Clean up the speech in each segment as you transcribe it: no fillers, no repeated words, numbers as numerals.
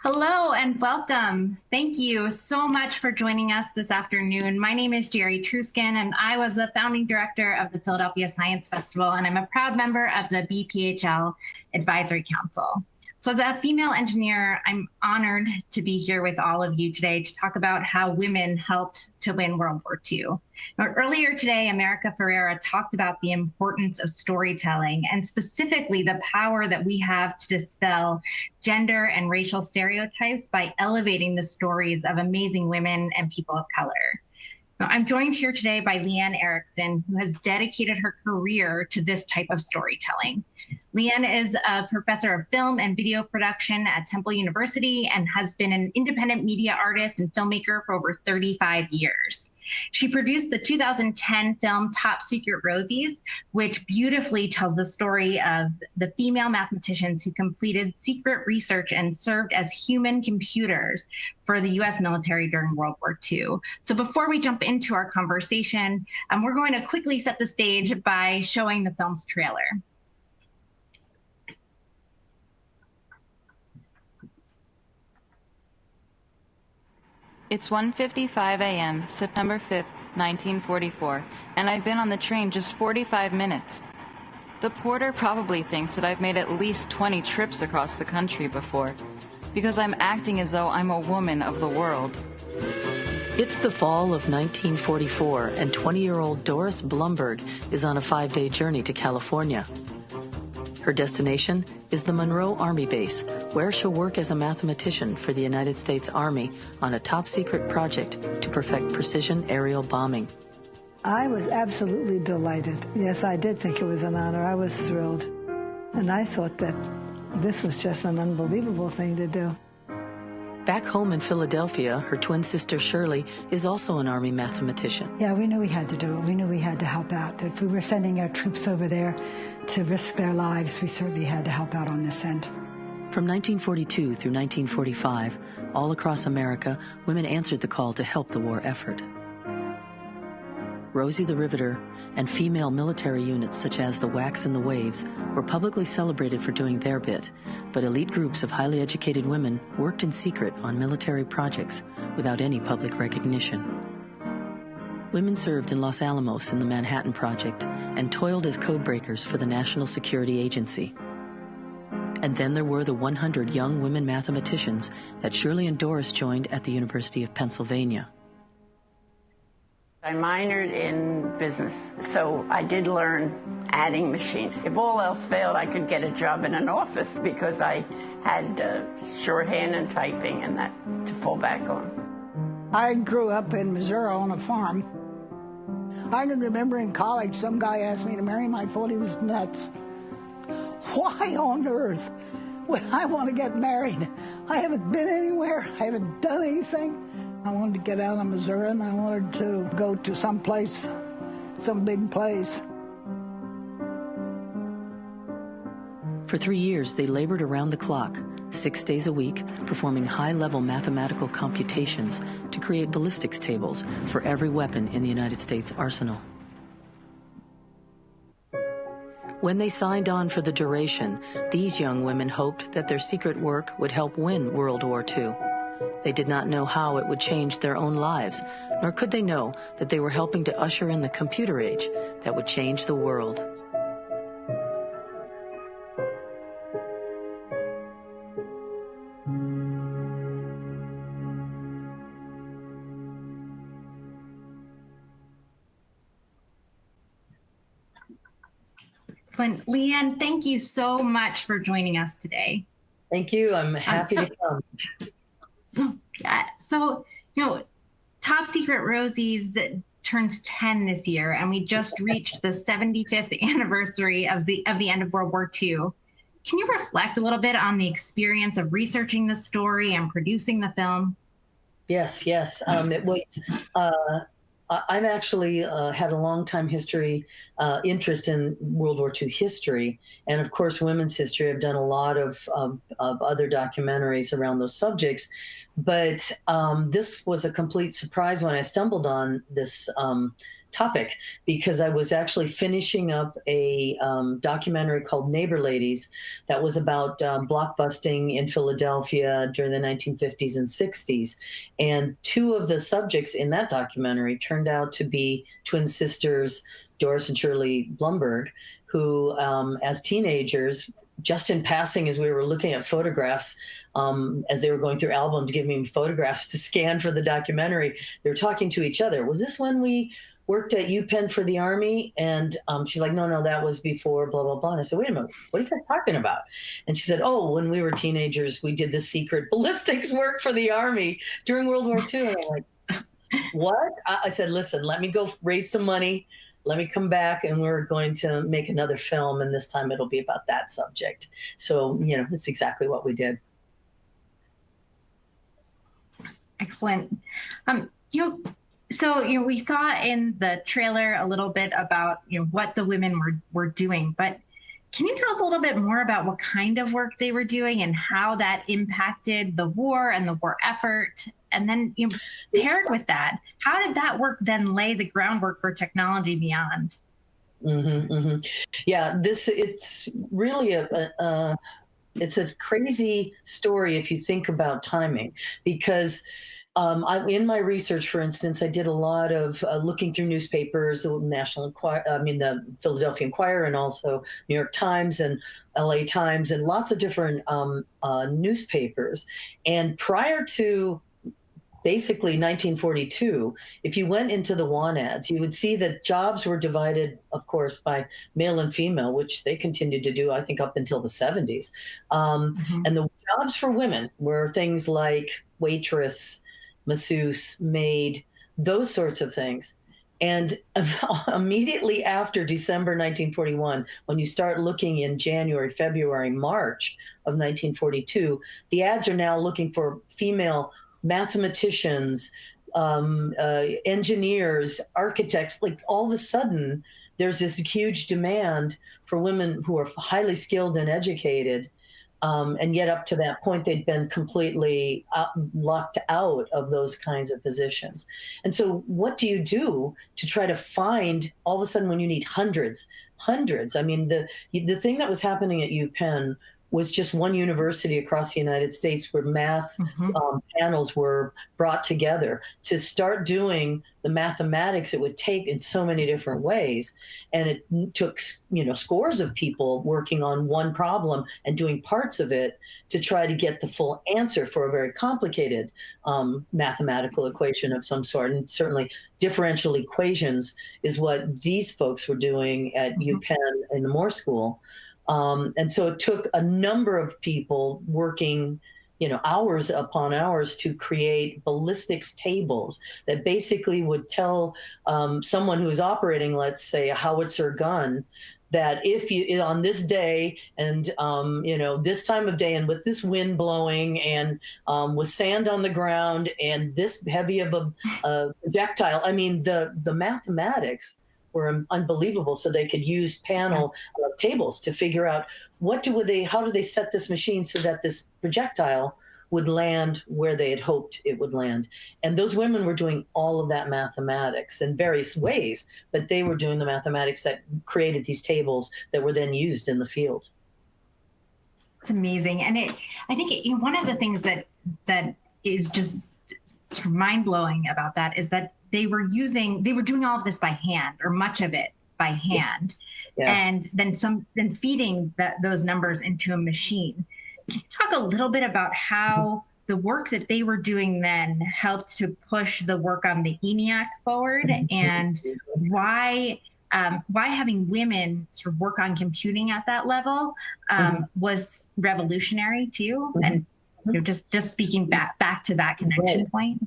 Hello and welcome. Thank you so much for joining us this afternoon. My name is Gerri Trooskin, and I was the founding director of the Philadelphia Science Festival, and I'm a proud member of the BPHL Advisory Council. So as a female engineer, I'm honored to be here with all of you today to talk about how women helped to win World War II. Now, earlier today, America Ferrera talked about the importance of storytelling and specifically the power that we have to dispel gender and racial stereotypes by elevating the stories of amazing women and people of color. Now, I'm joined here today by LeAnn Erickson, who has dedicated her career to this type of storytelling. LeAnn is a professor of film and video production at Temple University and has been an independent media artist and filmmaker for over 35 years. She produced the 2010 film Top Secret Rosies, which beautifully tells the story of the female mathematicians who completed secret research and served as human computers for the US military during World War II. So before we jump into our conversation, we're going to quickly set the stage by showing the film's trailer. It's 1:55 a.m., September 5th, 1944, and I've been on the train just 45 minutes. The porter probably thinks that I've made at least 20 trips across the country before, because I'm acting as though I'm a woman of the world. It's the fall of 1944, and 20-year-old Doris Blumberg is on a 5-day journey to California. Her destination is the Monroe Army Base, where she'll work as a mathematician for the United States Army on a top-secret project to perfect precision aerial bombing. I was absolutely delighted. Yes, I did think it was an honor. I was thrilled. And I thought that this was just an unbelievable thing to do. Back home in Philadelphia, her twin sister Shirley is also an Army mathematician. Yeah, we knew we had to do it. We knew we had to help out. If we were sending our troops over there to risk their lives, we certainly had to help out on this end. From 1942 through 1945, all across America, women answered the call to help the war effort. Rosie the Riveter and female military units such as the Wax and the Waves were publicly celebrated for doing their bit, but elite groups of highly educated women worked in secret on military projects without any public recognition. Women served in Los Alamos in the Manhattan Project and toiled as codebreakers for the National Security Agency. And then there were the 100 young women mathematicians that Shirley and Doris joined at the University of Pennsylvania. I minored in business, so I did learn adding machine. If all else failed, I could get a job in an office because I had shorthand and typing and that to fall back on. I grew up in Missouri on a farm. I can remember in college, some guy asked me to marry him. I thought he was nuts. Why on earth would I want to get married? I haven't been anywhere. I haven't done anything. I wanted to get out of Missouri, and I wanted to go to some place, some big place. For 3 years, they labored around the clock, 6 days a week, performing high-level mathematical computations to create ballistics tables for every weapon in the United States arsenal. When they signed on for the duration, these young women hoped that their secret work would help win World War II. They did not know how it would change their own lives, nor could they know that they were helping to usher in the computer age that would change the world. LeAnn, thank you so much for joining us today. Thank you. I'm happy to come. Yeah, so, Top Secret Rosies turns 10 this year, and we just reached the 75th anniversary of the end of World War II. Can you reflect a little bit on the experience of researching the story and producing the film? Yes. It was. I'm actually had a long time interest in World War II history, and of course women's history. I've done a lot of other documentaries around those subjects, but this was a complete surprise when I stumbled on this topic because I was actually finishing up a documentary called Neighbor Ladies that was about blockbusting in Philadelphia during the 1950s and 60s. And two of the subjects in that documentary turned out to be twin sisters, Doris and Shirley Blumberg, who, as teenagers, just in passing, as we were looking at photographs, as they were going through albums, giving me photographs to scan for the documentary, they were talking to each other. Was this when we worked at UPenn for the Army? And she's like, no, that was before, blah, blah, blah. And I said, wait a minute, what are you guys talking about? And she said, oh, when we were teenagers, we did the secret ballistics work for the Army during World War II. And I'm like, what? I said, listen, let me go raise some money. Let me come back and we're going to make another film. And this time it'll be about that subject. So, it's exactly what we did. Excellent. So, we saw in the trailer a little bit about, what the women were doing, but can you tell us a little bit more about what kind of work they were doing and how that impacted the war and the war effort? And then paired with that, how did that work then lay the groundwork for technology beyond? Yeah, it's really it's a crazy story if you think about timing, because in my research, for instance, I did a lot of looking through newspapers, the Philadelphia Inquirer, and also New York Times and LA Times, and lots of different newspapers. And prior to basically 1942, if you went into the want ads, you would see that jobs were divided, of course, by male and female, which they continued to do, I think, up until the 70s. And the jobs for women were things like waitress, masseuse, maid, those sorts of things. And immediately after December 1941, when you start looking in January, February, March of 1942, the ads are now looking for female mathematicians, engineers, architects. Like all of a sudden, there's this huge demand for women who are highly skilled and educated. And yet up to that point, they'd been completely locked out of those kinds of positions. And so what do you do to try to find, all of a sudden, when you need hundreds? I mean, the thing that was happening at UPenn was just one university across the United States where math panels were brought together to start doing the mathematics it would take in so many different ways. And it took, scores of people working on one problem and doing parts of it to try to get the full answer for a very complicated mathematical equation of some sort. And certainly differential equations is what these folks were doing at UPenn in the Moore School. And so it took a number of people working, hours upon hours to create ballistics tables that basically would tell someone who was operating, let's say, a howitzer gun, that if you, on this day and, this time of day and with this wind blowing and with sand on the ground and this heavy of a projectile, I mean, the mathematics were unbelievable. So they could use panel tables to figure out how do they set this machine so that this projectile would land where they had hoped it would land. And those women were doing all of that mathematics in various ways, but they were doing the mathematics that created these tables that were then used in the field. It's amazing. And I think one of the things that is just sort of mind-blowing about that is that they were doing all of this by hand, or much of it by hand, and then feeding those numbers into a machine. Can you talk a little bit about how the work that they were doing then helped to push the work on the ENIAC forward, and why having women sort of work on computing at that level was revolutionary too? And just speaking back to that connection point.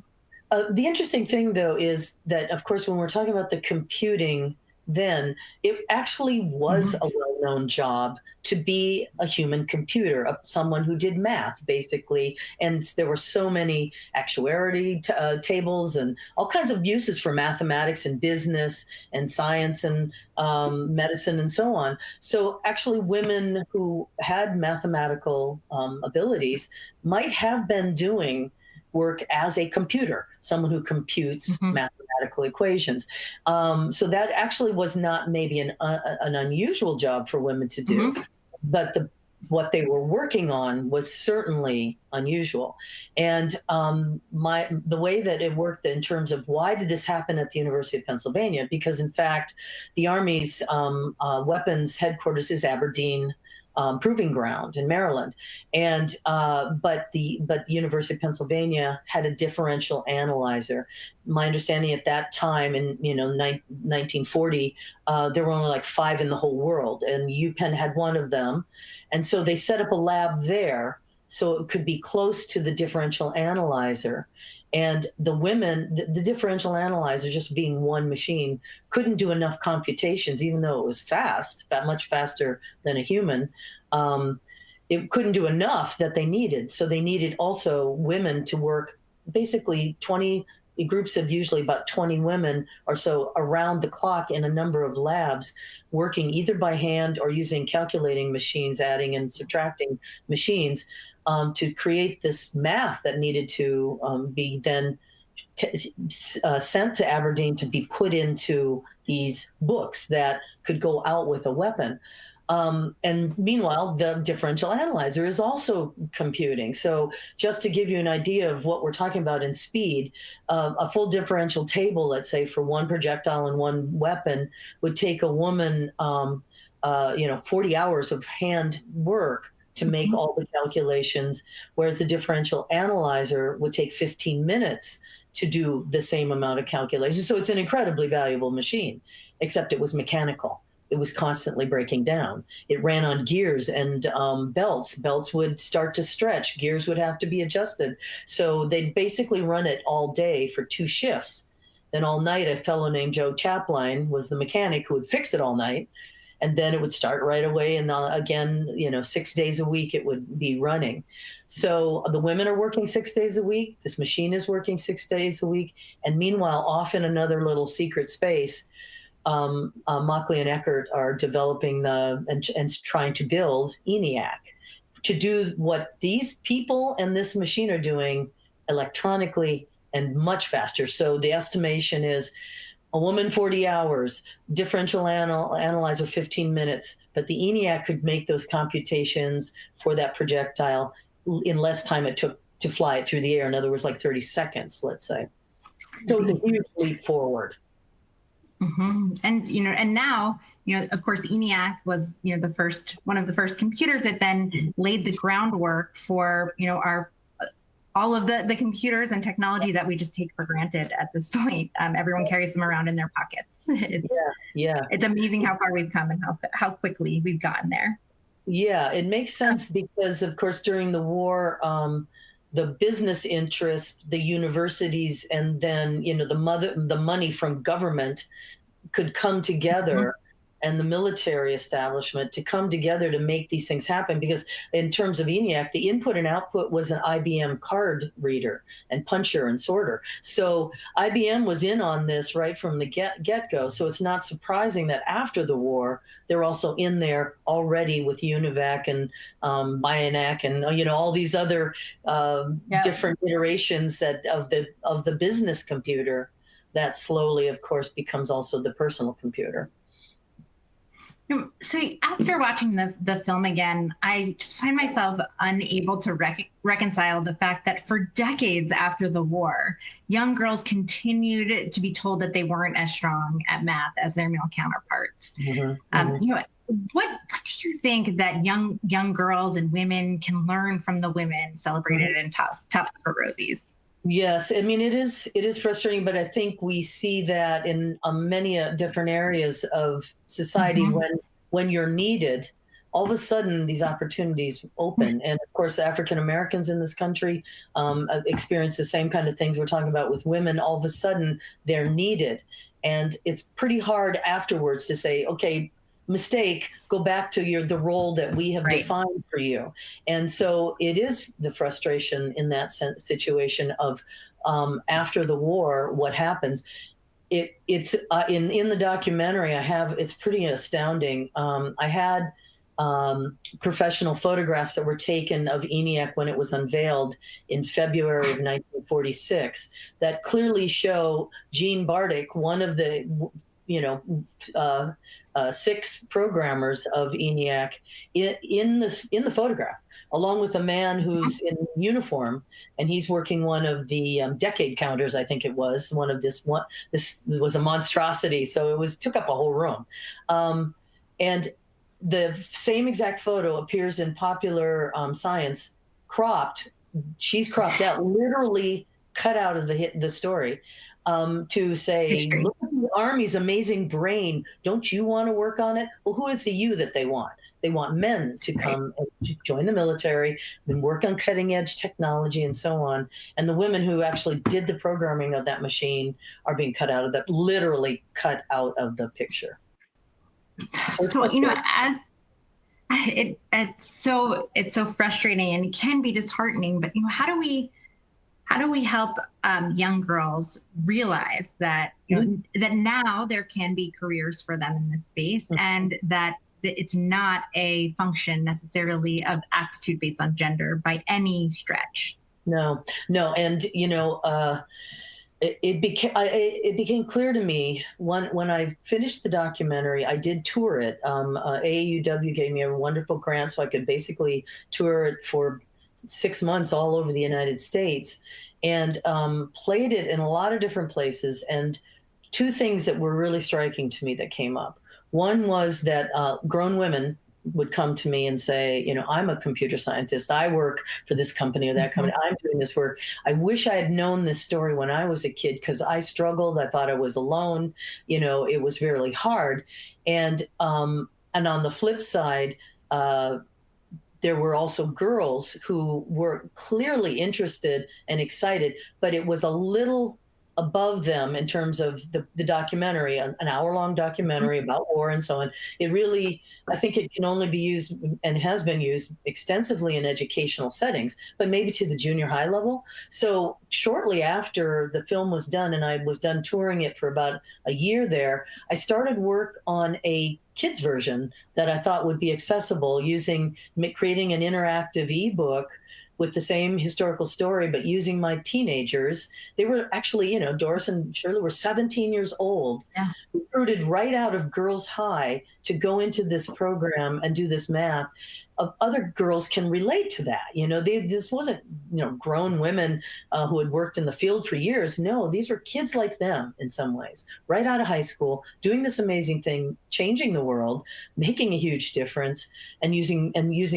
The interesting thing, though, is that, of course, when we're talking about the computing then, it actually was a well-known job to be a human computer, someone who did math, basically. And there were so many actuarial tables and all kinds of uses for mathematics and business and science and medicine and so on. So actually women who had mathematical abilities might have been doing work as a computer, someone who computes mathematical equations. So that actually was not maybe an unusual job for women to do, but what they were working on was certainly unusual. And the way that it worked in terms of why did this happen at the University of Pennsylvania? Because in fact, the Army's weapons headquarters is Aberdeen Proving Ground in Maryland, and but the University of Pennsylvania had a differential analyzer. My understanding at that time, in 1940, there were only like 5 in the whole world, and UPenn had one of them, and so they set up a lab there so it could be close to the differential analyzer. And the women, the differential analyzer, just being one machine, couldn't do enough computations, even though it was fast, much faster than a human. It couldn't do enough that they needed. So they needed also women to work basically 20 groups of usually about 20 women or so around the clock in a number of labs, working either by hand or using calculating machines, adding and subtracting machines, to create this math that needed to be then sent to Aberdeen to be put into these books that could go out with a weapon. And meanwhile, the differential analyzer is also computing. So just to give you an idea of what we're talking about in speed, a full differential table, let's say, for one projectile and one weapon would take a woman, 40 hours of hand work to make all the calculations, whereas the differential analyzer would take 15 minutes to do the same amount of calculations. So it's an incredibly valuable machine, except it was mechanical. It was constantly breaking down. It ran on gears and belts. Belts would start to stretch. Gears would have to be adjusted. So they'd basically run it all day for 2 shifts. Then all night, a fellow named Joe Chapline was the mechanic who would fix it all night. And then it would start right away. And again, 6 days a week, it would be running. So the women are working 6 days a week. This machine is working 6 days a week. And meanwhile, off in another little secret space, Mockley and Eckert are developing and trying to build ENIAC to do what these people and this machine are doing electronically and much faster. So the estimation is a woman 40 hours, differential analyzer 15 minutes, but the ENIAC could make those computations for that projectile in less time it took to fly it through the air. In other words, like 30 seconds, let's say. So it's a huge leap forward. And and now, of course, ENIAC was one of the first computers that then laid the groundwork for all of the computers and technology that we just take for granted at this point. Everyone carries them around in their pockets. It's amazing how far we've come and how quickly we've gotten there. Yeah, it makes sense because, of course, during the war, the business interest, the universities, and then the money from government could come together, and the military establishment to come together to make these things happen. Because in terms of ENIAC, the input and output was an IBM card reader and puncher and sorter. So IBM was in on this right from the get-go. So it's not surprising that after the war, they're also in there already with UNIVAC and Bionac and all these other different iterations of the business computer that slowly, of course, becomes also the personal computer. So after watching the film again, I just find myself unable to reconcile the fact that for decades after the war, young girls continued to be told that they weren't as strong at math as their male counterparts. What do you think that young girls and women can learn from the women celebrated in top Secret Rosies? Yes, I mean, it is frustrating, but I think we see that in many different areas of society when you're needed, all of a sudden these opportunities open. And of course, African Americans in this country experience the same kind of things we're talking about with women. All of a sudden they're needed. And it's pretty hard afterwards to say, okay, mistake, go back to the role that we have defined for you. And so it is the frustration in that situation of after the war, what happens. It's in the documentary it's pretty astounding. I had professional photographs that were taken of ENIAC when it was unveiled in February of 1946 that clearly show Gene Bartik, one of the, uh, 6 programmers of ENIAC, in the photograph, along with a man who's in uniform, and he's working one of the decade counters. I think it was one of this one. This was a monstrosity, so took up a whole room, and the same exact photo appears in Popular Science, cropped. She's cropped out, literally cut out of the story, to say, look at the Army's amazing brain. Don't you want to work on it? Well, who is the you that they want? They want men to come and to join the military and work on cutting edge technology and so on. And the women who actually did the programming of that machine are being cut out of that, literally cut out of the picture. So, as it's so frustrating and it can be disheartening, but how do we help young girls realize that that now there can be careers for them in this space, and that it's not a function necessarily of aptitude based on gender by any stretch? No, and it became clear to me when I finished the documentary. I did tour it. AAUW gave me a wonderful grant, so I could basically tour it for 6 months all over the United States, and played it in a lot of different places. And 2 things that were really striking to me that came up. One was that grown women would come to me and say, I'm a computer scientist. I work for this company or that company. I'm doing this work. I wish I had known this story when I was a kid, because I struggled. I thought I was alone. It was really hard. And on the flip side, there were also girls who were clearly interested and excited, but it was a little above them in terms of the documentary, an hour-long documentary about war and so on. It really, I think it can only be used and has been used extensively in educational settings, but maybe to the junior high level. So shortly after the film was done, and I was done touring it for about a year there, I started work on a kids version that I thought would be accessible, creating an interactive ebook with the same historical story, but using my teenagers. They were actually, Doris and Shirley were 17 years old, recruited right out of Girls High to go into this program and do this math. Other girls can relate to that. This wasn't, grown women who had worked in the field for years. No, these were kids like them in some ways, right out of high school, doing this amazing thing, changing the world, making a huge difference, and using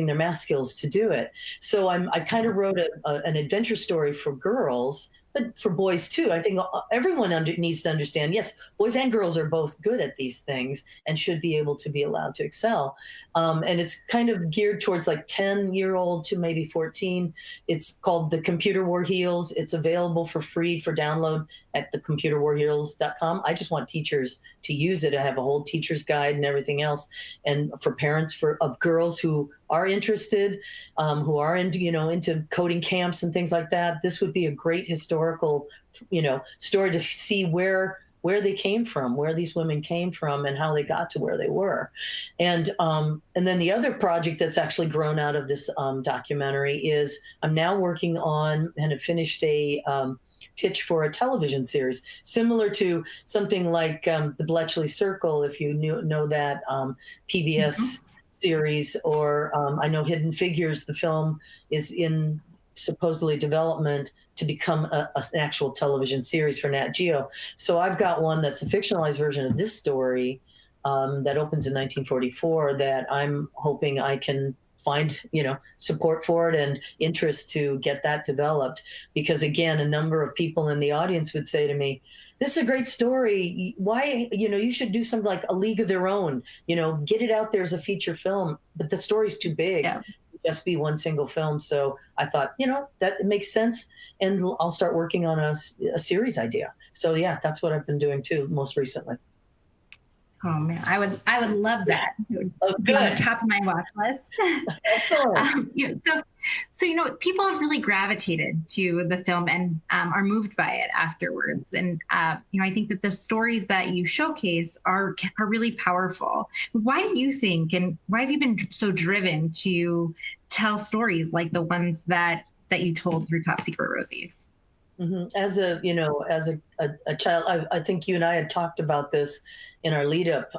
their math skills to do it. So I kind of wrote an adventure story for girls, but for boys too. I think everyone needs to understand, yes, boys and girls are both good at these things and should be able to be allowed to excel. And it's kind of geared towards like 10-year-old to maybe 14. It's called The Computer War Heals. It's available for free for download at thecomputerwarheals.com. I just want teachers to use it. I have a whole teacher's guide and everything else. And for parents of girls who are interested, who are into coding camps and things like that, this would be a great historical, story to see where they came from, where these women came from, and how they got to where they were. And then the other project that's actually grown out of this documentary is I'm now working on and have finished a pitch for a television series similar to something like the Bletchley Circle, if you know that PBS series, or I know Hidden Figures, the film is in supposedly development to become an actual television series for Nat Geo. So I've got one that's a fictionalized version of this story that opens in 1944 that I'm hoping I can find support for it and interest to get that developed, because again, a number of people in the audience would say to me, this is a great story. Why, you should do something like A League of Their Own, get it out there as a feature film, but the story's too big to just be one single film. So I thought, that makes sense. And I'll start working on a series idea. So yeah, that's what I've been doing too, most recently. Oh man, I would love that. It would Oh, be on the good. top of my watch list. Excellent. So people have really gravitated to the film and are moved by it afterwards. And I think that the stories that you showcase are really powerful. Why do you think, and why have you been so driven to tell stories like the ones that you told through Top Secret Rosies? As a child, I think you and I had talked about this in our lead up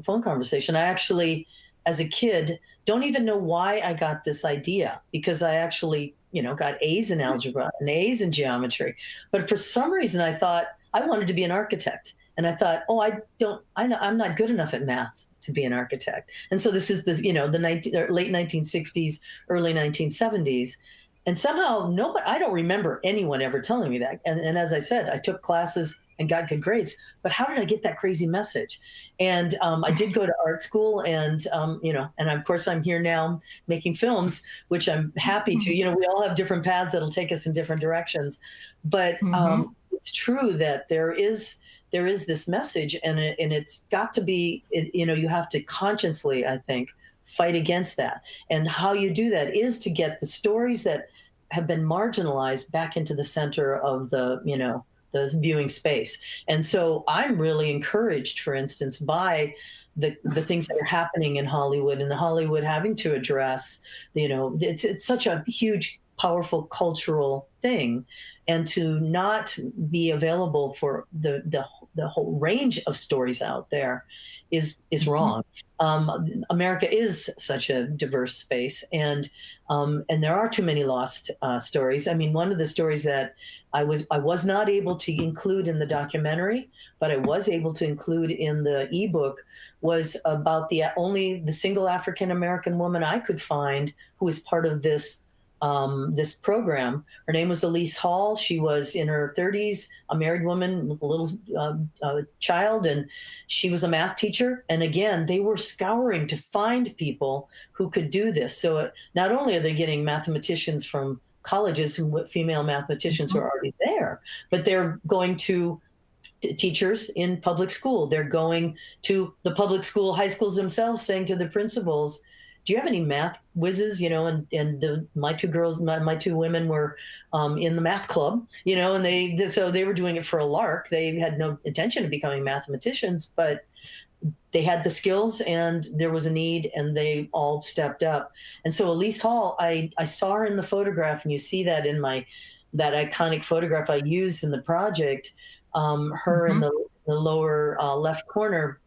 phone conversation. I actually, as a kid, don't even know why I got this idea, because I actually, got A's in algebra and A's in geometry. But for some reason, I thought I wanted to be an architect. And I thought, oh, I'm not good enough at math to be an architect. And so this is the late 1960s, early 1970s. And somehow, I don't remember anyone ever telling me that. And as I said, I took classes and got good grades. But how did I get that crazy message? And I did go to art school, and and of course I'm here now making films, which I'm happy to. We all have different paths that'll take us in different directions. But it's true that there is this message, and it's got to be. You have to consciously, I think, fight against that. And how you do that is to get the stories that have been marginalized back into the center of the viewing space. And so I'm really encouraged, for instance, by the things that are happening in Hollywood, and the Hollywood having to address, it's such a huge, powerful cultural thing, and to not be available for the whole range of stories out there is wrong. America is such a diverse space, and there are too many lost stories. I mean, one of the stories that I was not able to include in the documentary, but I was able to include in the ebook, was about the single African American woman I could find who was part of this program. Her name was Elise Hall. She was in her 30s, a married woman with a little child, and she was a math teacher. And again, they were scouring to find people who could do this. So not only are they getting mathematicians from colleges, female mathematicians who are already there, but they're going to teachers in public school. They're going to the public school, high schools themselves, saying to the principals, do you have any math whizzes? My two women were in the math club, and so they were doing it for a lark. They had no intention of becoming mathematicians, but they had the skills, and there was a need, and they all stepped up. And so Elise Hall, I saw her in the photograph, and you see that in that iconic photograph I used in the project, her in the lower left corner.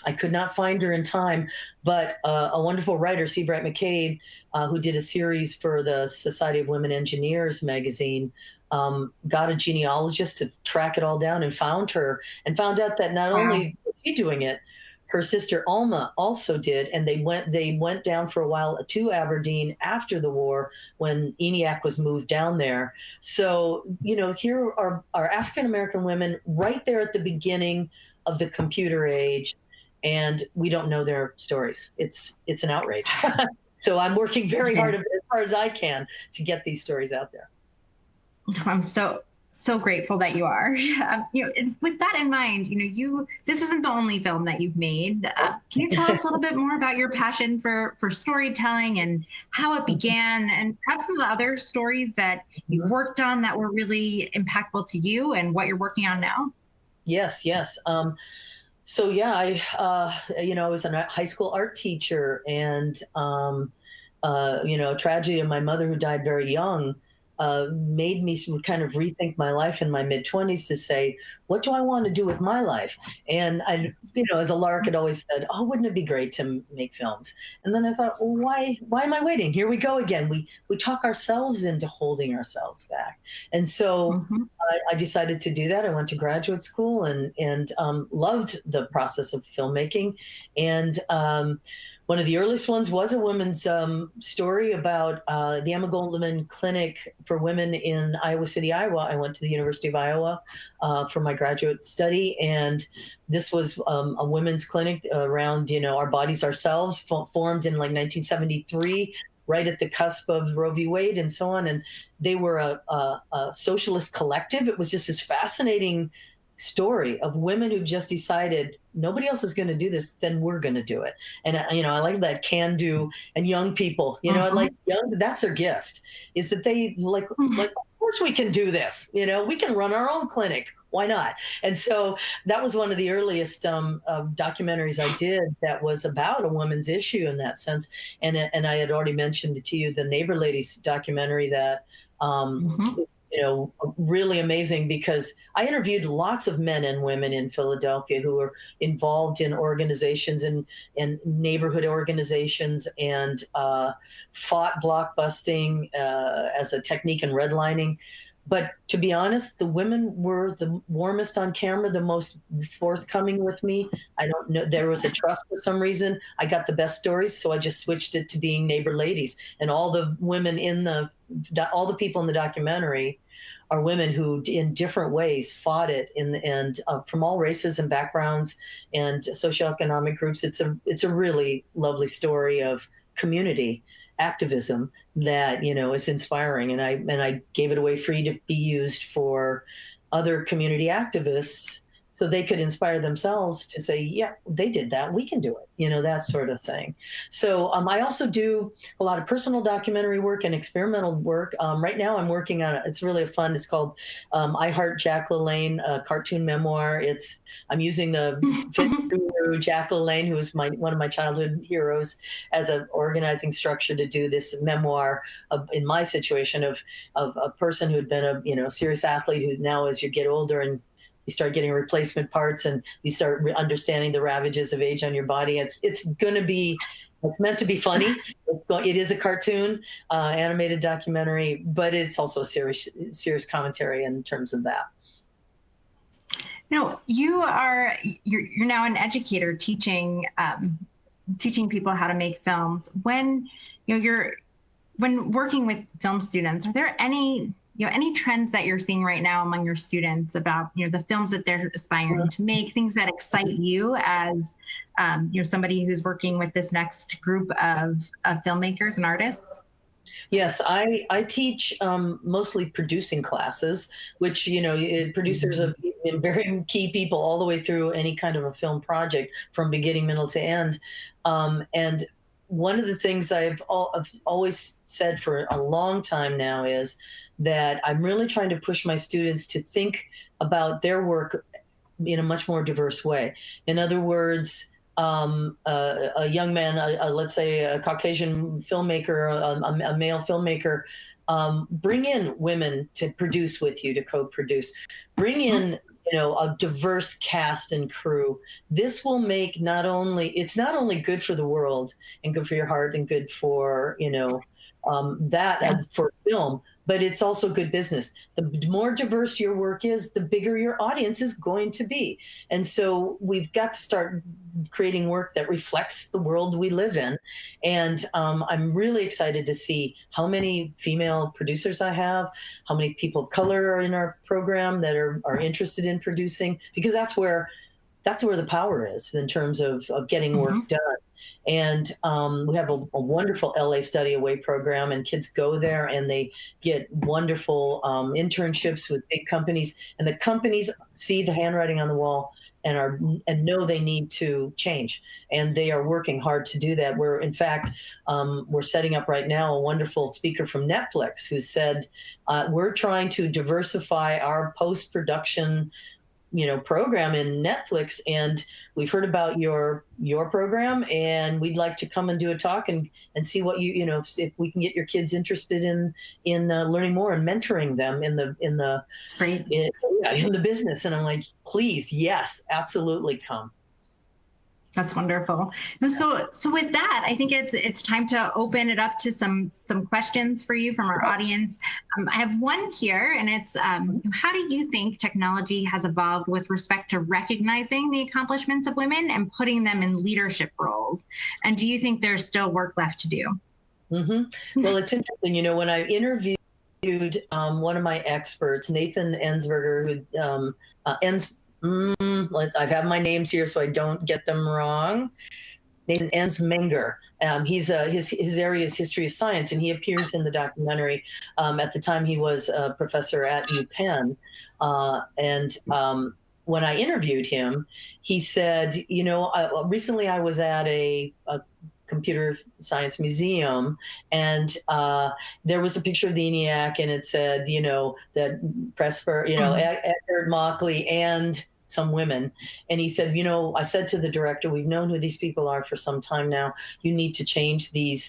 I could not find her in time, but a wonderful writer, Seabright McCabe, who did a series for the Society of Women Engineers magazine, got a genealogist to track it all down and found her, and found out that not only was she doing it, her sister Alma also did, and they went down for a while to Aberdeen after the war when ENIAC was moved down there. So here are African American women right there at the beginning of the computer age, and we don't know their stories. It's an outrage. So I'm working very hard, as far as I can, to get these stories out there. I'm so grateful that you are. With that in mind, this isn't the only film that you've made. Can you tell us a little bit more about your passion for storytelling and how it began, and perhaps some of the other stories that you've worked on that were really impactful to you and what you're working on now? Yes. So yeah, I was a high school art teacher, and tragedy of my mother, who died very young, made me kind of rethink my life in my mid-20s to say, what do I want to do with my life? And I, as a lark, had always said, oh, wouldn't it be great to make films? And then I thought, well, why am I waiting? Here we go again. We talk ourselves into holding ourselves back. And so I decided to do that. I went to graduate school and loved the process of filmmaking. And one of the earliest ones was a woman's story about the Emma Goldman Clinic for Women in Iowa City, Iowa. I went to the University of Iowa for my graduate study, and this was a women's clinic around, our bodies ourselves, formed in like 1973, right at the cusp of Roe v. Wade and so on. And they were a socialist collective. It was just this fascinating story of women who've just decided nobody else is going to do this, then we're going to do it. And I like that can do. And young people, like that's their gift, is that they like of course we can do this. We can run our own clinic. Why not? And so that was one of the earliest documentaries I did that was about a woman's issue in that sense. And I had already mentioned to you the Neighbor Ladies documentary that is, really amazing, because I interviewed lots of men and women in Philadelphia who were involved in organizations and neighborhood organizations and fought blockbusting as a technique in redlining. But to be honest, the women were the warmest on camera, the most forthcoming with me. I don't know, there was a trust for some reason. I got the best stories, so I just switched it to being Neighbor Ladies. And all the women all the people in the documentary are women who, in different ways, fought it, and from all races and backgrounds and socioeconomic groups. It's a really lovely story of community activism that is inspiring, and I gave it away free to be used for other community activists so they could inspire themselves to say, yeah, they did that, we can do it, that sort of thing. So I also do a lot of personal documentary work and experimental work. Right now I'm working on it's really fun. It's called I Heart Jack LaLanne, a cartoon memoir. I'm using the Jack LaLanne, who was one of my childhood heroes, as an organizing structure to do this memoir in my situation of a person who had been a serious athlete, who now, as you get older and you start getting replacement parts and you start understanding the ravages of age on your body. It's meant to be funny. It is a cartoon, animated documentary, but it's also a serious commentary in terms of that. You're now an educator teaching people how to make films. When when working with film students, are there any trends that you're seeing right now among your students about, the films that they're aspiring to make, things that excite you as, somebody who's working with this next group of filmmakers and artists? Yes, I teach mostly producing classes, which, producers are very key people all the way through any kind of a film project from beginning, middle to end. And one of the things I've always said for a long time now is that I'm really trying to push my students to think about their work in a much more diverse way. In other words, a young man, let's say a Caucasian filmmaker, a male filmmaker, bring in women to produce with you, to co-produce. Bring in a diverse cast and crew. This will make it's not only good for the world and good for your heart and good for, for film, but it's also good business. The more diverse your work is, the bigger your audience is going to be. And so we've got to start creating work that reflects the world we live in. And I'm really excited to see how many female producers I have, how many people of color are in our program that are interested in producing, because that's where the power is in terms of getting work done. And we have a wonderful LA Study Away program, and kids go there and they get wonderful internships with big companies, and the companies see the handwriting on the wall and know they need to change, and they are working hard to do that. In fact, we're setting up right now a wonderful speaker from Netflix who said, we're trying to diversify our post-production program in Netflix, and we've heard about your program, and we'd like to come and do a talk and see what if we can get your kids interested in learning more and mentoring them in the business. And I'm like, please, yes, absolutely come. That's wonderful. So with that, I think it's time to open it up to some questions for you from our audience. I have one here, and it's how do you think technology has evolved with respect to recognizing the accomplishments of women and putting them in leadership roles? And do you think there's still work left to do? Mm-hmm. Well, it's interesting. When I interviewed one of my experts, Nathan Ensberger, who I have my names here so I don't get them wrong. Nathan Ensmenger. His area is history of science, and he appears in the documentary. At the time, he was a professor at UPenn, and when I interviewed him, he said, recently I was at a computer science museum, and there was a picture of the ENIAC, and it said, that press for, Edward Mockley and some women. And he said, I said to the director, we've known who these people are for some time now. You need to change the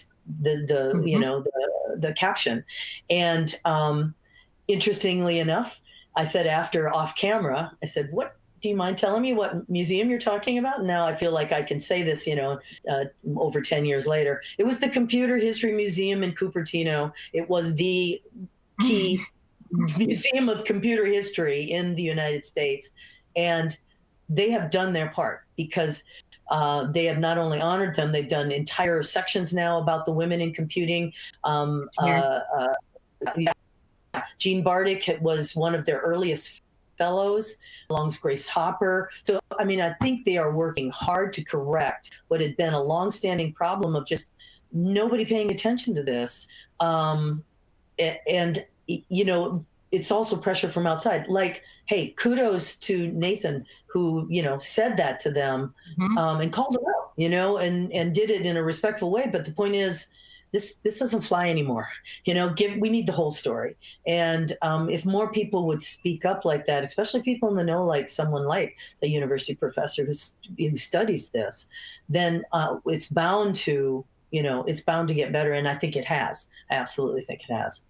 caption. And interestingly enough, I said after off camera, I said, what, do you mind telling me what museum you're talking about? Now I feel like I can say this, over 10 years later. It was the Computer History Museum in Cupertino. It was the key museum of computer history in the United States. And they have done their part, because they have not only honored them, they've done entire sections now about the women in computing. Jean Bardick was one of their earliest fellows, along with Grace Hopper. So, I think they are working hard to correct what had been a longstanding problem of just nobody paying attention to this. It's also pressure from outside. Like, hey, kudos to Nathan, who, said that to them, and called them out, and did it in a respectful way. But the point is, this doesn't fly anymore. We need the whole story. And if more people would speak up like that, especially people in the know, like someone like a university professor who studies this, then it's bound to get better. And I think it has. I absolutely think it has.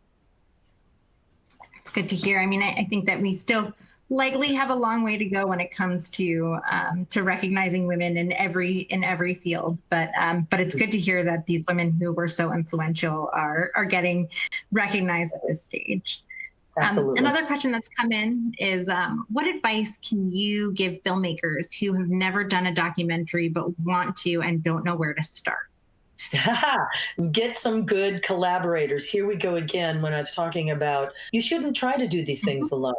It's good to hear. I think that we still likely have a long way to go when it comes to recognizing women in every field. But it's good to hear that these women who were so influential are getting recognized at this stage. Another question that's come in is, what advice can you give filmmakers who have never done a documentary but want to and don't know where to start? Get some good collaborators. Here we go again when I was talking about you shouldn't try to do these things alone.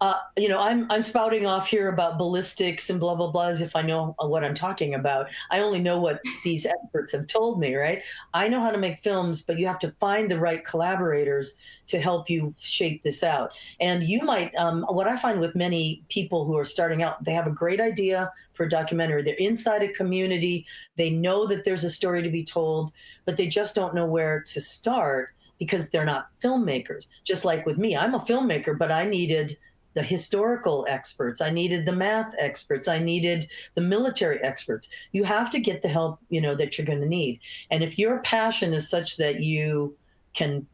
I'm spouting off here about ballistics and blah, blah, blah, as if I know what I'm talking about. I only know what these experts have told me, right? I know how to make films, but you have to find the right collaborators to help you shape this out. And you might, what I find with many people who are starting out, they have a great idea for a documentary. They're inside a community. They know that there's a story to be told, but they just don't know where to start because they're not filmmakers. Just like with me, I'm a filmmaker, but I needed the historical experts. I needed the math experts. I needed the military experts. You have to get the help, that you're going to need. And if your passion is such that you can,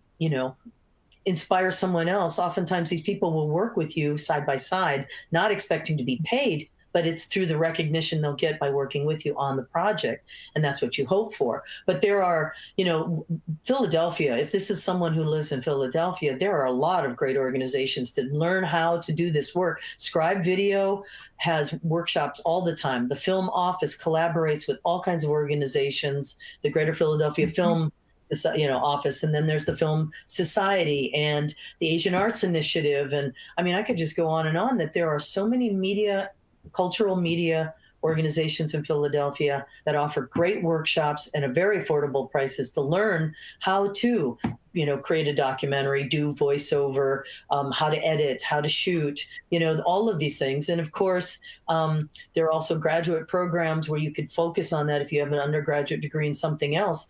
inspire someone else, oftentimes these people will work with you side by side, not expecting to be paid, but it's through the recognition they'll get by working with you on the project. And that's what you hope for. But there are, Philadelphia, if this is someone who lives in Philadelphia, there are a lot of great organizations to learn how to do this work. Scribe Video has workshops all the time. The Film Office collaborates with all kinds of organizations, the Greater Philadelphia Film Office, and then there's the Film Society and the Asian Arts Initiative. And I could just go on and on, that there are so many cultural media organizations in Philadelphia that offer great workshops and at very affordable prices to learn how to, create a documentary, do voiceover, how to edit, how to shoot, all of these things. And of course, there are also graduate programs where you could focus on that if you have an undergraduate degree in something else.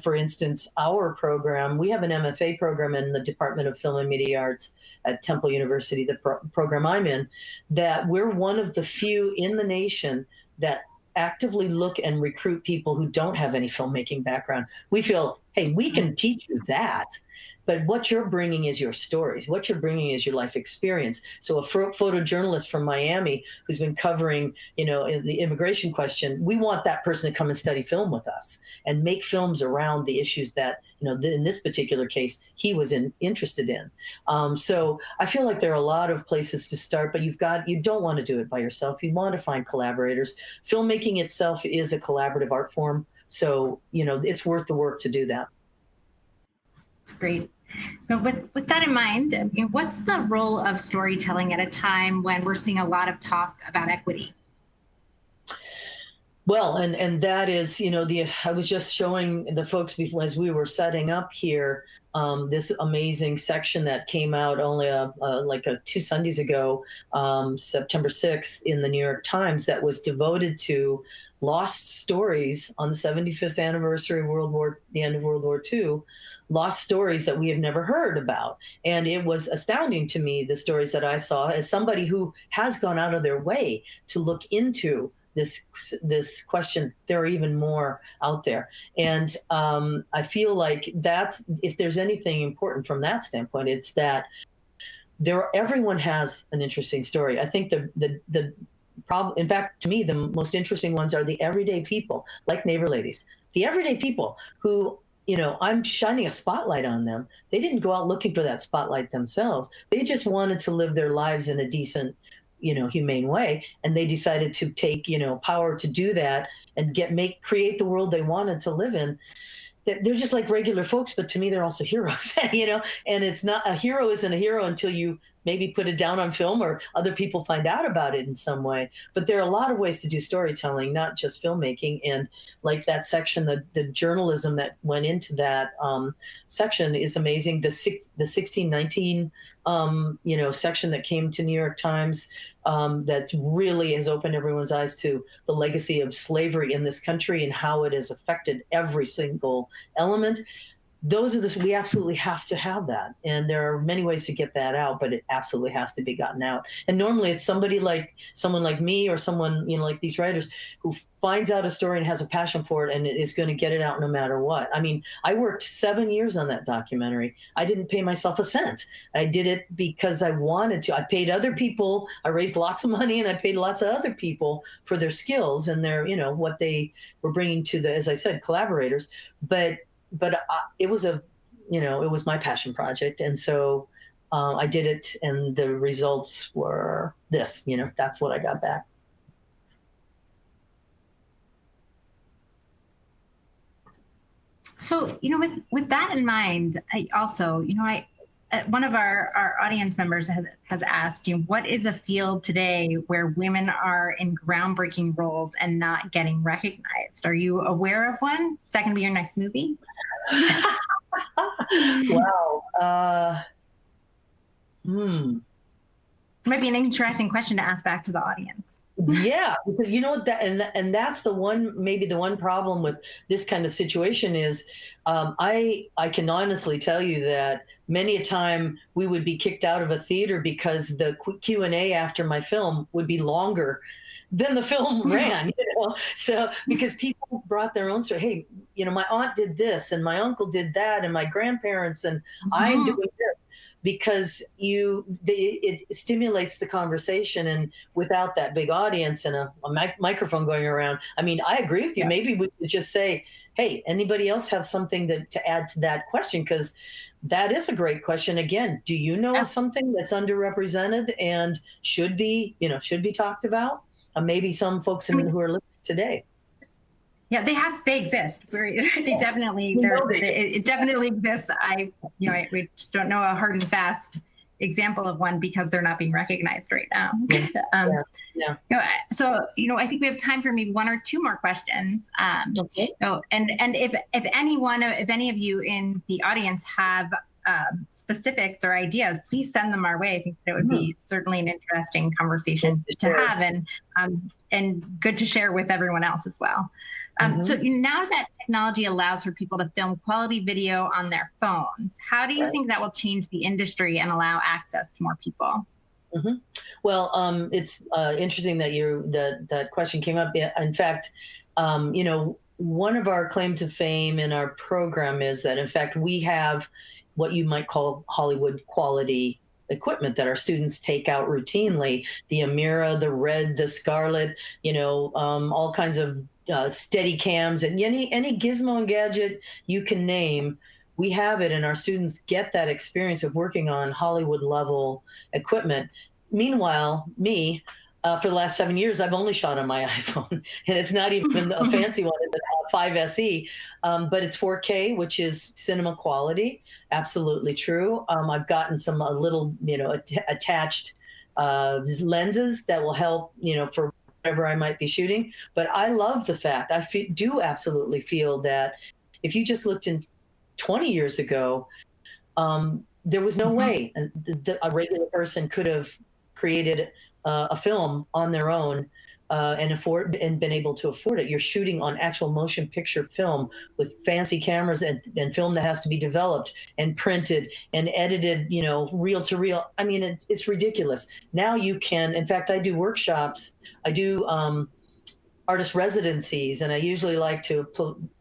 For instance, our program, we have an MFA program in the Department of Film and Media Arts at Temple University, the program I'm in, that we're one of the few in the nation that actively look and recruit people who don't have any filmmaking background. We feel, hey, we can teach you that, but what you're bringing is your stories. What you're bringing is your life experience. So a photojournalist from Miami who's been covering, the immigration question, we want that person to come and study film with us and make films around the issues that, in this particular case, he was interested in. So I feel like there are a lot of places to start, but you don't want to do it by yourself. You want to find collaborators. Filmmaking itself is a collaborative art form. So, it's worth the work to do that. That's great. Now, with that in mind, what's the role of storytelling at a time when we're seeing a lot of talk about equity? Well, and that is, I was just showing the folks before as we were setting up here, this amazing section that came out only two Sundays ago, September 6th, in the New York Times, that was devoted to lost stories on the 75th anniversary of the end of World War II, lost stories that we have never heard about. And it was astounding to me, the stories that I saw, as somebody who has gone out of their way to look into this question. There are even more out there. And I feel like that's, if there's anything important from that standpoint, it's that everyone has an interesting story. I think the problem, in fact, to me, the most interesting ones are the everyday people, like Neighbor Ladies, the everyday people who, I'm shining a spotlight on them. They didn't go out looking for that spotlight themselves. They just wanted to live their lives in a decent, humane way. And they decided to take, power to do that and create the world they wanted to live in. They're just like regular folks, but to me, they're also heroes, and it's not, a hero isn't a hero until you maybe put it down on film or other people find out about it in some way. But there are a lot of ways to do storytelling, not just filmmaking. And like that section, the journalism that went into that section is amazing. The 1619 section that came to New York Times, that really has opened everyone's eyes to the legacy of slavery in this country and how it has affected every single element. We absolutely have to have that. And there are many ways to get that out, but it absolutely has to be gotten out. And normally it's someone like me or someone, like these writers, who finds out a story and has a passion for it and is going to get it out no matter what. I mean, I worked 7 years on that documentary. I didn't pay myself a cent. I did it because I wanted to. I paid other people. I raised lots of money and I paid lots of other people for their skills and their, what they were bringing to the, as I said, collaborators. But it was it was my passion project. And so I did it, and the results were this, that's what I got back. So, with that in mind, I also, one of our audience members has asked, what is a field today where women are in groundbreaking roles and not getting recognized? Are you aware of one? Is that going to be your next movie? Wow. Might be an interesting question to ask back to the audience. Yeah, because and that's maybe the one problem with this kind of situation is, I can honestly tell you that many a time we would be kicked out of a theater because the Q&A after my film would be longer than the film ran, So because people brought their own story. Hey, my aunt did this and my uncle did that and my grandparents and I'm doing this. Because it stimulates the conversation, and without that big audience and a microphone going around, I mean, I agree with you. Yeah. Maybe we could just say, hey, anybody else have something to add to that question? Because that is a great question. Again, do you know of something that's underrepresented and should be talked about? Maybe some folks who are listening today. Yeah, they exist. It definitely exists. We just don't know a hard and fast example of one because they're not being recognized right now. So I think we have time for maybe one or two more questions. Okay. And if any of you in the audience have specifics or ideas, please send them our way. I think that it would be certainly an interesting conversation to have and good to share with everyone else as well. So now that technology allows for people to film quality video on their phones, how do you think that will change the industry and allow access to more people? Well, it's interesting that that question came up. In fact, one of our claim to fame in our program is that, in fact, we have what you might call Hollywood quality equipment that our students take out routinely. The Amira, the Red, the Scarlet, all kinds of steady cams and any gizmo and gadget you can name. We have it, and our students get that experience of working on Hollywood level equipment. Meanwhile, me, for the last 7 years, I've only shot on my iPhone, and it's not even a fancy one. It's a 5 SE, but it's 4K, which is cinema quality. Absolutely true. I've gotten some attached lenses that will help, for whatever I might be shooting. But I love the fact, do absolutely feel that if you just looked in 20 years ago, there was no way a regular person could have created a film on their own and been able to afford it. You're shooting on actual motion picture film with fancy cameras and film that has to be developed and printed and edited, reel to reel. I mean, it's ridiculous. Now you can, in fact, I do workshops. I do artist residencies, and I usually like to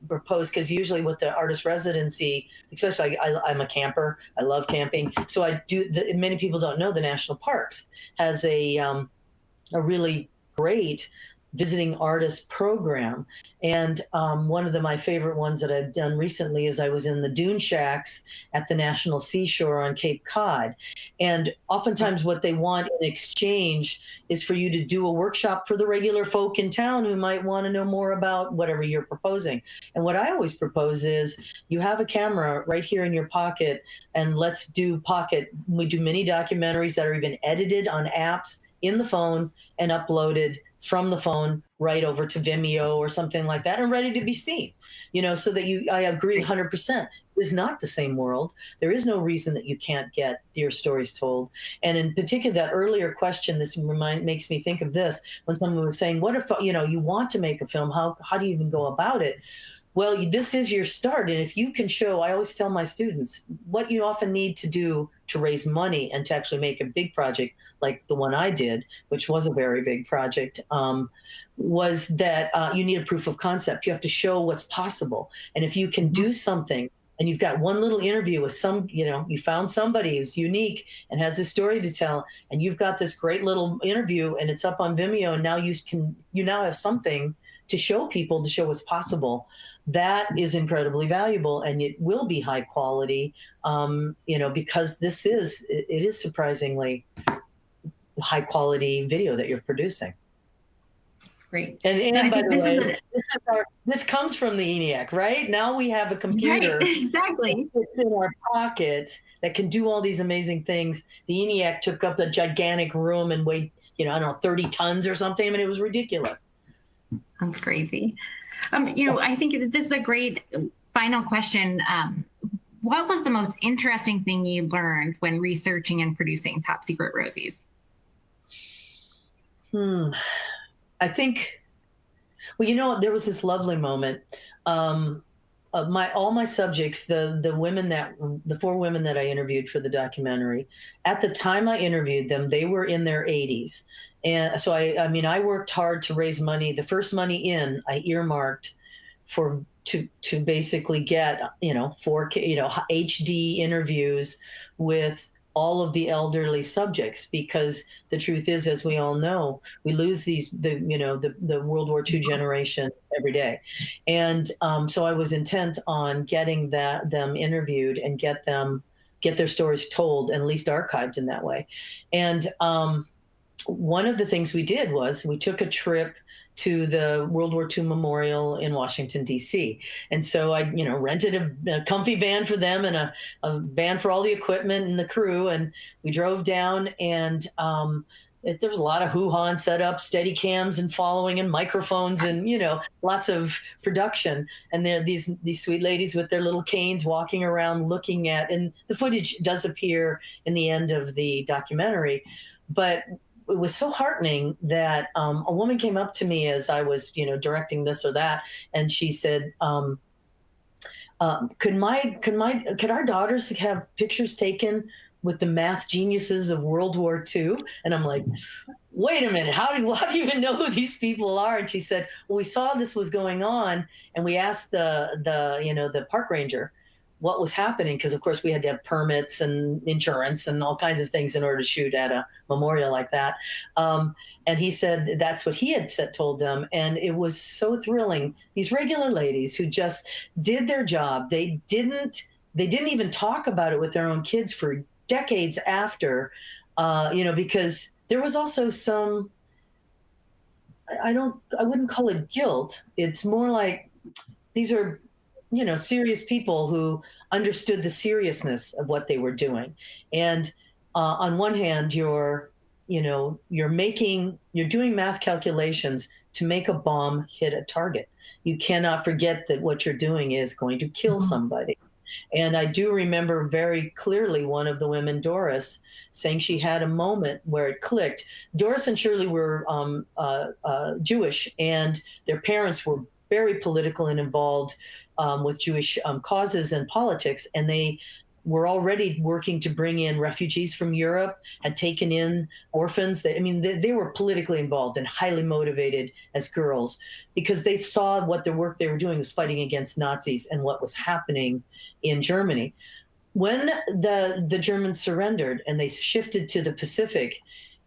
propose, because usually with the artist residency, especially I'm a camper, I love camping, so I do. Many people don't know the national parks has a really great visiting artist program, and one of my favorite ones that I've done recently is I was in the dune shacks at the National Seashore on Cape Cod, and oftentimes what they want in exchange is for you to do a workshop for the regular folk in town who might want to know more about whatever you're proposing. And what I always propose is you have a camera right here in your pocket, and let's do we do mini documentaries that are even edited on apps in the phone and uploaded from the phone right over to Vimeo or something like that and ready to be seen, so that I agree 100%. It is not the same world. There is no reason that you can't get your stories told. And in particular, that earlier question, makes me think of this, when someone was saying, what if, you want to make a film, how do you even go about it? Well, this is your start. And if you can show, I always tell my students, what you often need to do to raise money and to actually make a big project like the one I did, which was a very big project, was that you need a proof of concept. You have to show what's possible. And if you can do something, and you've got one little interview with you found somebody who's unique and has a story to tell, and you've got this great little interview and it's up on Vimeo, and now you now have something to show people, to show what's possible. That is incredibly valuable, and it will be high quality, because it is surprisingly high quality video that you're producing. Great. And by the way, this comes from the ENIAC, right? Now we have a computer, right, exactly, in our pocket that can do all these amazing things. The ENIAC took up a gigantic room and weighed, 30 tons or something. I mean, it was ridiculous. That's crazy. I think this is a great final question. What was the most interesting thing you learned when researching and producing Top Secret Rosies? I think, there was this lovely moment. All my subjects, the 4 women that I interviewed for the documentary, at the time I interviewed them, they were in their 80s. And so I worked hard to raise money. The first money I earmarked to basically get, 4K, HD interviews with all of the elderly subjects, because the truth is, as we all know, we lose the World War II generation every day. And so I was intent on getting them interviewed and get their stories told and at least archived in that way. And one of the things we did was we took a trip to the World War II Memorial in Washington, D.C. And so I, rented a comfy van for them and a van for all the equipment and the crew. And we drove down, and there was a lot of hoo-ha and set up, steady cams and following and microphones and, lots of production. And there are these sweet ladies with their little canes walking around looking at, and the footage does appear in the end of the documentary. But it was so heartening that a woman came up to me as I was, directing this or that, and she said, "Could our daughters have pictures taken with the math geniuses of World War II?" And I'm like, "Wait a minute, how do you even know who these people are?" And she said, "Well, we saw this was going on, and we asked the park ranger what was happening, because of course we had to have permits and insurance and all kinds of things in order to shoot at a memorial like that." And he said that's what he had told them. And it was so thrilling. These regular ladies who just did their job. They didn't even talk about it with their own kids for decades after, because there was also some, I wouldn't call it guilt. It's more like these are, serious people who understood the seriousness of what they were doing. And on one hand, you're you're doing math calculations to make a bomb hit a target. You cannot forget that what you're doing is going to kill somebody. And I do remember very clearly one of the women, Doris, saying she had a moment where it clicked. Doris and Shirley were Jewish, and their parents were very political and involved with Jewish causes and politics. And they were already working to bring in refugees from Europe, had taken in orphans. They were politically involved and highly motivated as girls because they saw what the work they were doing was fighting against Nazis and what was happening in Germany. When the Germans surrendered and they shifted to the Pacific,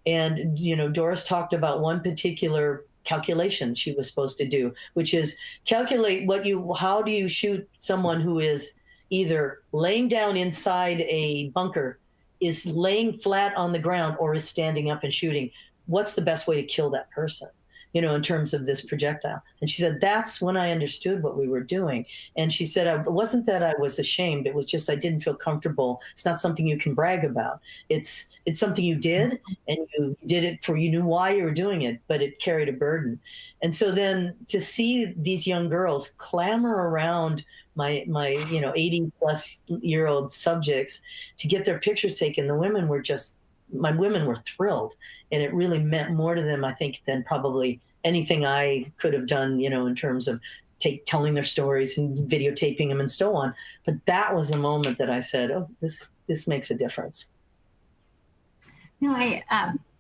and Doris talked about one particular calculation she was supposed to do, which is calculate how do you shoot someone who is either laying down inside a bunker, is laying flat on the ground, or is standing up and shooting. What's the best way to kill that person, in terms of this projectile? And she said, that's when I understood what we were doing. And she said, it wasn't that I was ashamed. It was just I didn't feel comfortable. It's not something you can brag about. It's something you did, and you did it you knew why you were doing it, but it carried a burden. And so then to see these young girls clamor around my 80 plus year old subjects to get their pictures taken, my women were thrilled. And it really meant more to them, I think, than probably anything I could have done, in terms of telling their stories and videotaping them and so on. But that was the moment that I said, oh, this makes a difference.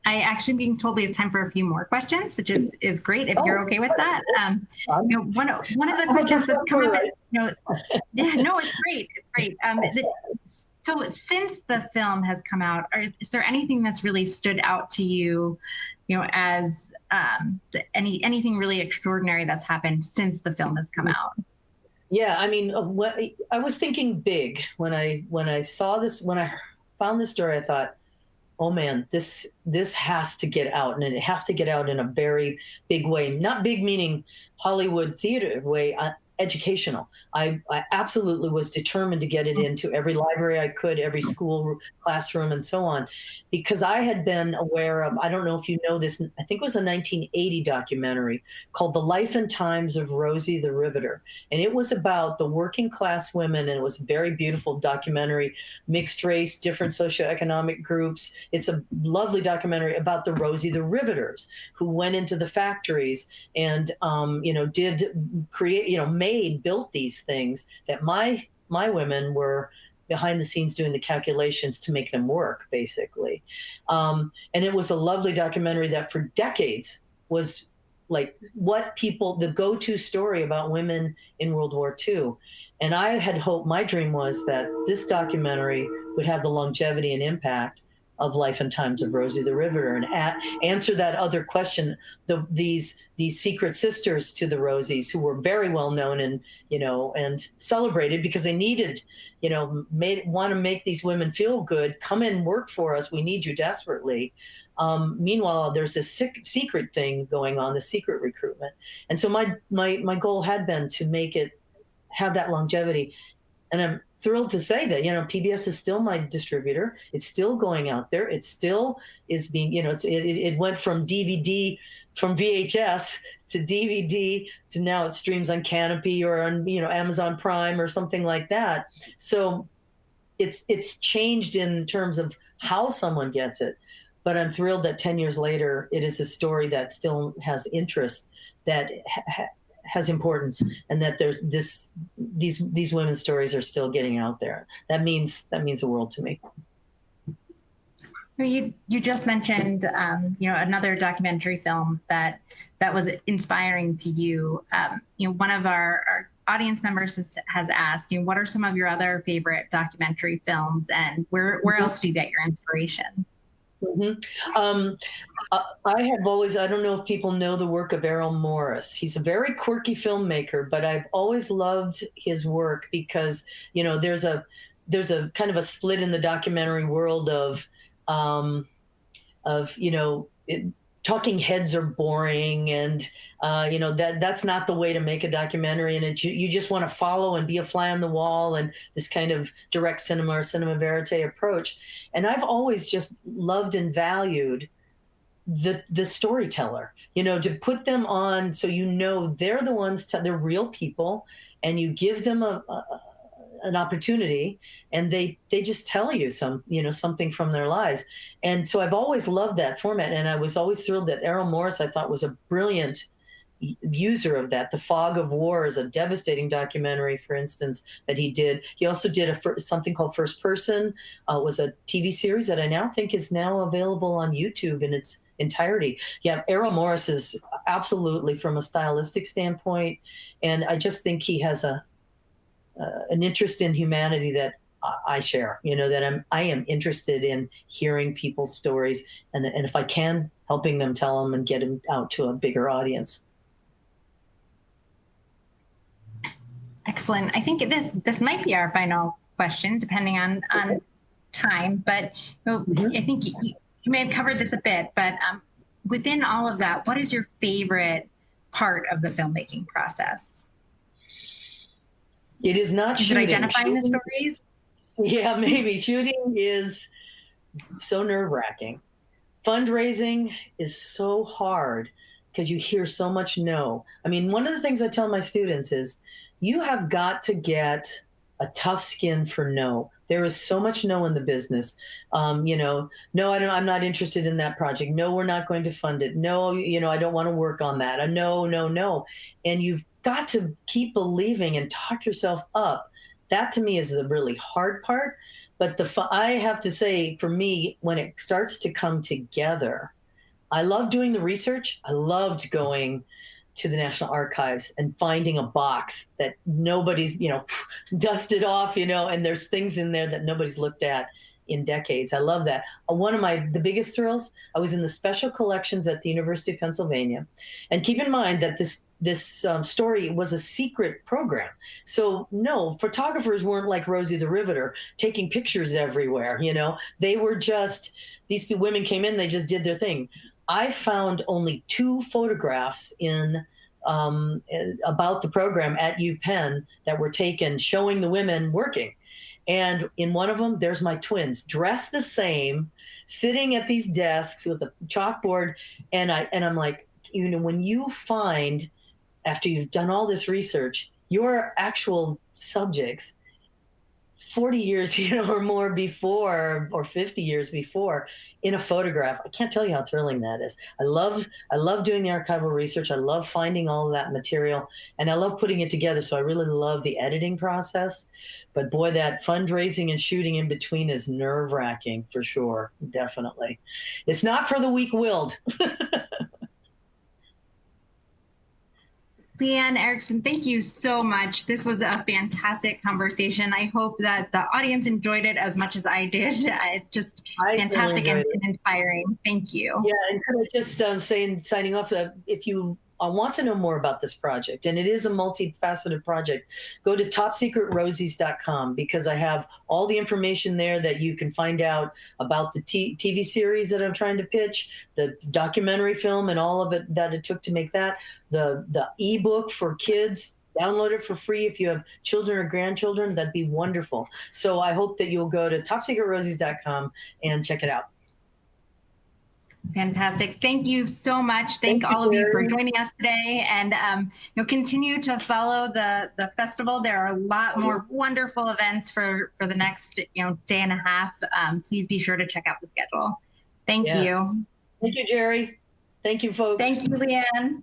I actually being told we have time for a few more questions, which is great if you're okay with that. One of the questions that's come up is, it's great. It's great. So since the film has come out, is there anything that's really stood out to you, as anything really extraordinary that's happened since the film has come out? Yeah, I was thinking big when I saw this. When I found this story, I thought, oh man, this has to get out, and it has to get out in a very big way. Not big meaning Hollywood theater way, educational. I absolutely was determined to get it into every library I could, every school classroom, and so on, because I had been aware of, I don't know if you know this, I think it was a 1980 documentary called The Life and Times of Rosie the Riveter. And it was about the working class women, and it was a very beautiful documentary, mixed race, different socioeconomic groups. It's a lovely documentary about the Rosie the Riveters, who went into the factories and, built these things that my women were behind the scenes doing the calculations to make them work, basically. And it was a lovely documentary that for decades was like the go-to story about women in World War II. And I had hoped, my dream was that this documentary would have the longevity and impact of Life and Times of Rosie the Riveter, and answer that other question, these secret sisters to the Rosies, who were very well known and celebrated because they needed, want to make these women feel good, come and work for us, we need you desperately. Meanwhile, there's this secret thing going on, the secret recruitment. And so my goal had been to make it have that longevity. And I'm thrilled to say that, PBS is still my distributor. It's still going out there. It still is being, it went from DVD, from VHS to DVD to now it streams on Canopy or on, Amazon Prime or something like that. So it's changed in terms of how someone gets it. But I'm thrilled that 10 years later, it is a story that still has interest, that has importance, and that there's these women's stories are still getting out there. That means the world to me. You just mentioned another documentary film that was inspiring to you. One of our audience members has asked, what are some of your other favorite documentary films, and where else do you get your inspiration? Mm-hmm. I have always, I don't know if people know the work of Errol Morris. He's a very quirky filmmaker, but I've always loved his work because, there's a kind of a split in the documentary world of talking heads are boring, and that's not the way to make a documentary, and you just want to follow and be a fly on the wall, and this kind of direct cinema or cinema verite approach. And I've always just loved and valued the storyteller, to put them on so they're the ones, they're real people, and you give them an opportunity, and they just tell you something from their lives. And so I've always loved that format, and I was always thrilled that Errol Morris, I thought, was a brilliant user of that. The Fog of War is a devastating documentary, for instance, that he did. He also did something called First Person. Was a TV series that I now think is now available on YouTube in its entirety. Yeah, Errol Morris is absolutely, from a stylistic standpoint, and I just think he has an interest in humanity that I share. That I am interested in hearing people's stories, and if I can, helping them tell them and get them out to a bigger audience. Excellent. I think this might be our final question, depending on time. But I think you may have covered this a bit. But within all of that, what is your favorite part of the filmmaking process? It is not shooting. Is it identifying the stories? Yeah, maybe. Shooting is so nerve-wracking. Fundraising is so hard because you hear so much no. I mean, one of the things I tell my students is, you have got to get a tough skin for no. There is so much no in the business. No, I'm not interested in that project. No, we're not going to fund it. No, I don't want to work on that. No. And you've got to keep believing and talk yourself up. That to me is the really hard part. But I have to say, for me, when it starts to come together, I love doing the research. I loved going to the National Archives and finding a box that nobody's, dusted off, and there's things in there that nobody's looked at in decades. I love that. One of the biggest thrills, I was in the special collections at the University of Pennsylvania. And keep in mind that this story was a secret program. So no, photographers weren't like Rosie the Riveter taking pictures everywhere, They were just, these women came in, they just did their thing. I found only 2 photographs about the program at UPenn that were taken showing the women working. And in one of them, there's my twins, dressed the same, sitting at these desks with a chalkboard. And I'm like, when you find, after you've done all this research, your actual subjects 40 years, or more before, or 50 years before, in a photograph, I can't tell you how thrilling that is. I love doing the archival research. I love finding all of that material, and I love putting it together. So I really love the editing process. But boy, that fundraising and shooting in between is nerve-wracking for sure. Definitely. It's not for the weak-willed. LeAnn Erickson, thank you so much. This was a fantastic conversation. I hope that the audience enjoyed it as much as I did. It's just fantastic and inspiring. Thank you. Yeah, and could I just say, signing off, if you want to know more about this project, and it is a multifaceted project, go to topsecretrosies.com, because I have all the information there that you can find out about the TV series that I'm trying to pitch, the documentary film and all of it that it took to make that, the ebook for kids. Download it for free if you have children or grandchildren. That'd be wonderful. So I hope that you'll go to topsecretrosies.com and check it out. Fantastic. Thank you so much. Thank all of you for joining us today, and continue to follow the festival. There are a lot more wonderful events for the next day and a half. Please be sure to check out the schedule. Thank you. Thank you, Gerri. Thank you, folks. Thank you, LeAnn.